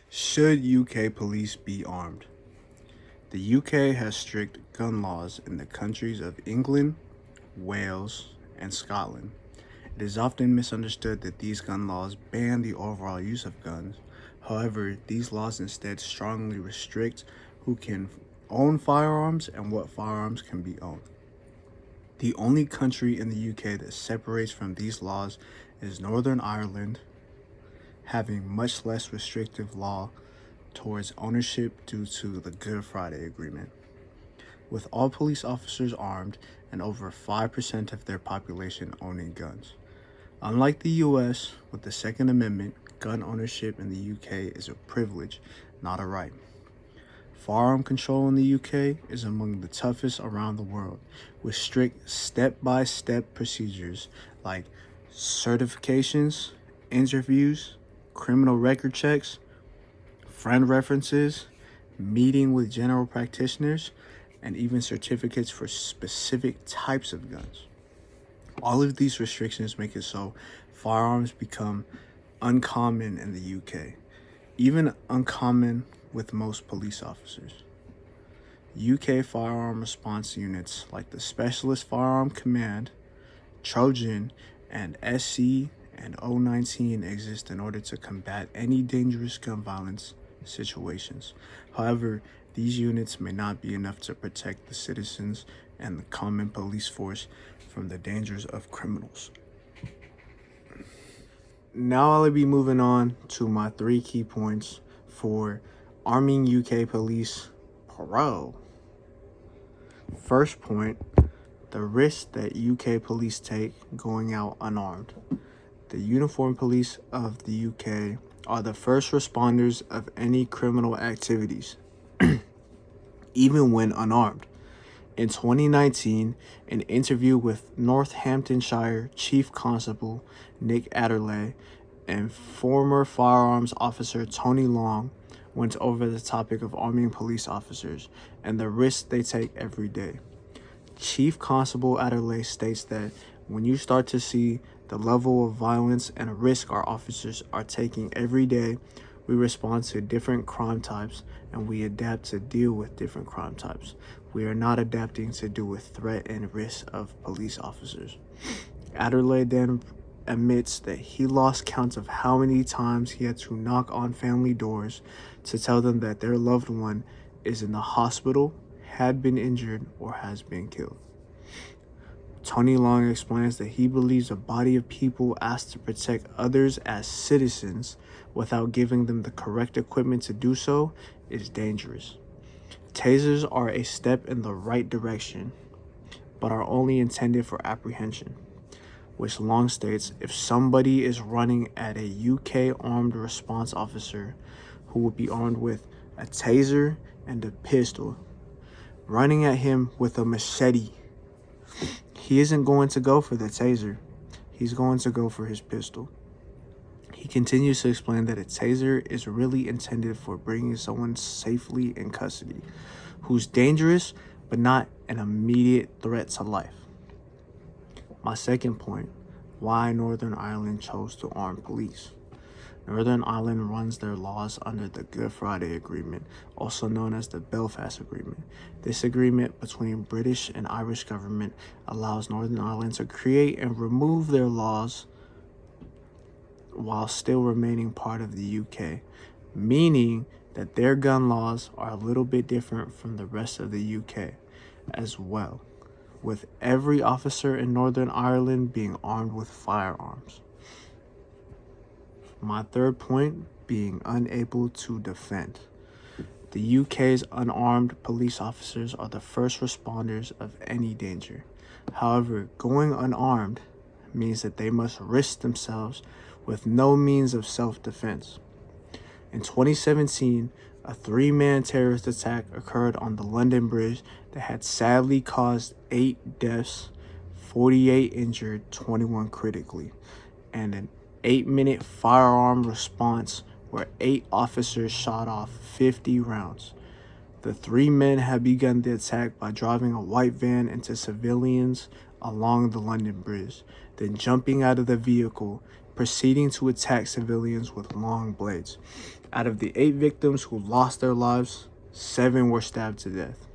Should UK police be armed? The UK has strict gun laws in the countries of England, Wales, and Scotland. It is often misunderstood that these gun laws ban the overall use of guns. However, these laws instead strongly restrict who can own firearms and what firearms can be owned. The only country in the UK that separates from these laws is Northern Ireland, having much less restrictive law towards ownership due to the Good Friday Agreement. With all police officers armed and over 5% of their population owning guns. Unlike the US, with the Second Amendment, gun ownership in the UK is a privilege, not a right. Firearm control in the UK is among the toughest around the world, with strict step-by-step procedures like certifications, interviews, criminal record checks, friend references, meeting with general practitioners, and even certificates for specific types of guns. All of these restrictions make it so firearms become uncommon in the UK, even uncommon with most police officers. UK firearm response units like the Specialist Firearm Command, Trojan, and SC and 019 exist in order to combat any dangerous gun violence situations. However, these units may not be enough to protect the citizens and the common police force from the dangers of criminals. Now I'll be moving on to my 3 key points for arming UK police pro. First point, the risk that UK police take going out unarmed. The uniformed police of the UK are the first responders of any criminal activities, even when unarmed. In 2019, an interview with Northamptonshire Chief Constable Nick Adderley and former firearms officer Tony Long went over the topic of arming police officers and the risks they take every day. Chief Constable Adderley states that when you start to see the level of violence and risk our officers are taking every day, we respond to different crime types and we adapt to deal with different crime types. We are not adapting to deal with threat and risk of police officers. Adderley then admits that he lost count of how many times he had to knock on family doors to tell them that their loved one is in the hospital, had been injured, or has been killed. Tony Long explains that he believes a body of people asked to protect others as citizens without giving them the correct equipment to do so is dangerous. Tasers are a step in the right direction, but are only intended for apprehension, which Long states if somebody is running at a UK armed response officer who will be armed with a taser and a pistol, running at him with a machete, he isn't going to go for the taser. He's going to go for his pistol. He continues to explain that a taser is really intended for bringing someone safely in custody, who's dangerous but not an immediate threat to life. My second point, why Northern Ireland chose to arm police. Northern Ireland runs their laws under the Good Friday Agreement, also known as the Belfast Agreement. This agreement between British and Irish government allows Northern Ireland to create and remove their laws while still remaining part of the UK, meaning that their gun laws are a little bit different from the rest of the UK as well, with every officer in Northern Ireland being armed with firearms. My third point being unable to defend. The UK's unarmed police officers are the first responders of any danger. However, going unarmed means that they must risk themselves with no means of self-defense. In 2017, a 3-man terrorist attack occurred on the London Bridge that had sadly caused 8 deaths, 48 injured, 21 critically, and an 8-minute firearm response where 8 officers shot off 50 rounds. The 3 men had begun the attack by driving a white van into civilians along the London Bridge, then jumping out of the vehicle, proceeding to attack civilians with long blades. Out of the 8 victims who lost their lives, 7 were stabbed to death.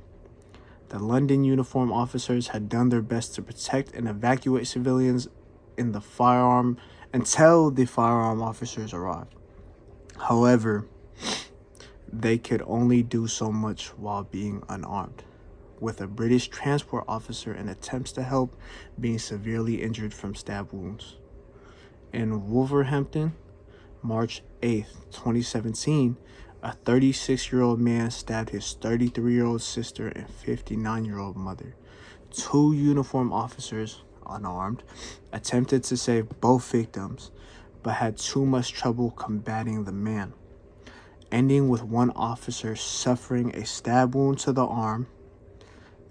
The London uniformed officers had done their best to protect and evacuate civilians until the firearm officers arrived. However, they could only do so much while being unarmed, with a British transport officer in attempts to help being severely injured from stab wounds. In Wolverhampton, March 8, 2017, a 36-year-old man stabbed his 33-year-old sister and 59-year-old mother. 2 uniformed officers, unarmed, attempted to save both victims, but had too much trouble combating the man, ending with one officer suffering a stab wound to the arm,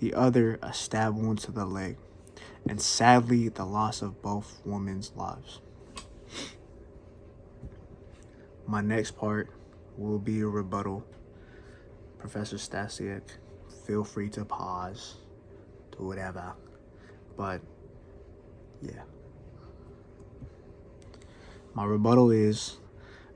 the other a stab wound to the leg, and sadly the loss of both women's lives. My next part will be a rebuttal. Professor Stasiak, feel free to pause, do whatever, but yeah. My rebuttal is,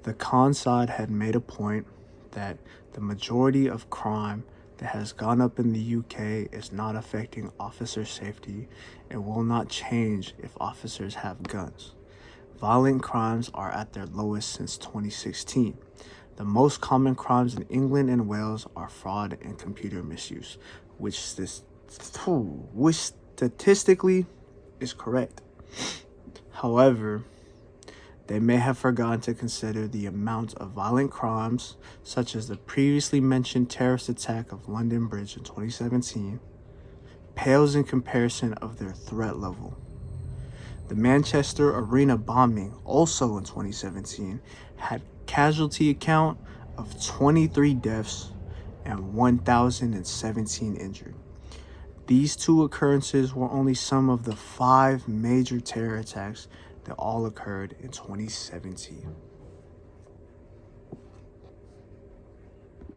the con side had made a point that the majority of crime that has gone up in the UK is not affecting officer safety and will not change if officers have guns. Violent crimes are at their lowest since 2016. The most common crimes in England and Wales are fraud and computer misuse, which statistically is correct. However, they may have forgotten to consider the amount of violent crimes, such as the previously mentioned terrorist attack of London Bridge in 2017, pales in comparison of their threat level. The Manchester Arena bombing, also in 2017, had casualty account of 23 deaths and 1,017 injured. These 2 occurrences were only some of the 5 major terror attacks that all occurred in 2017.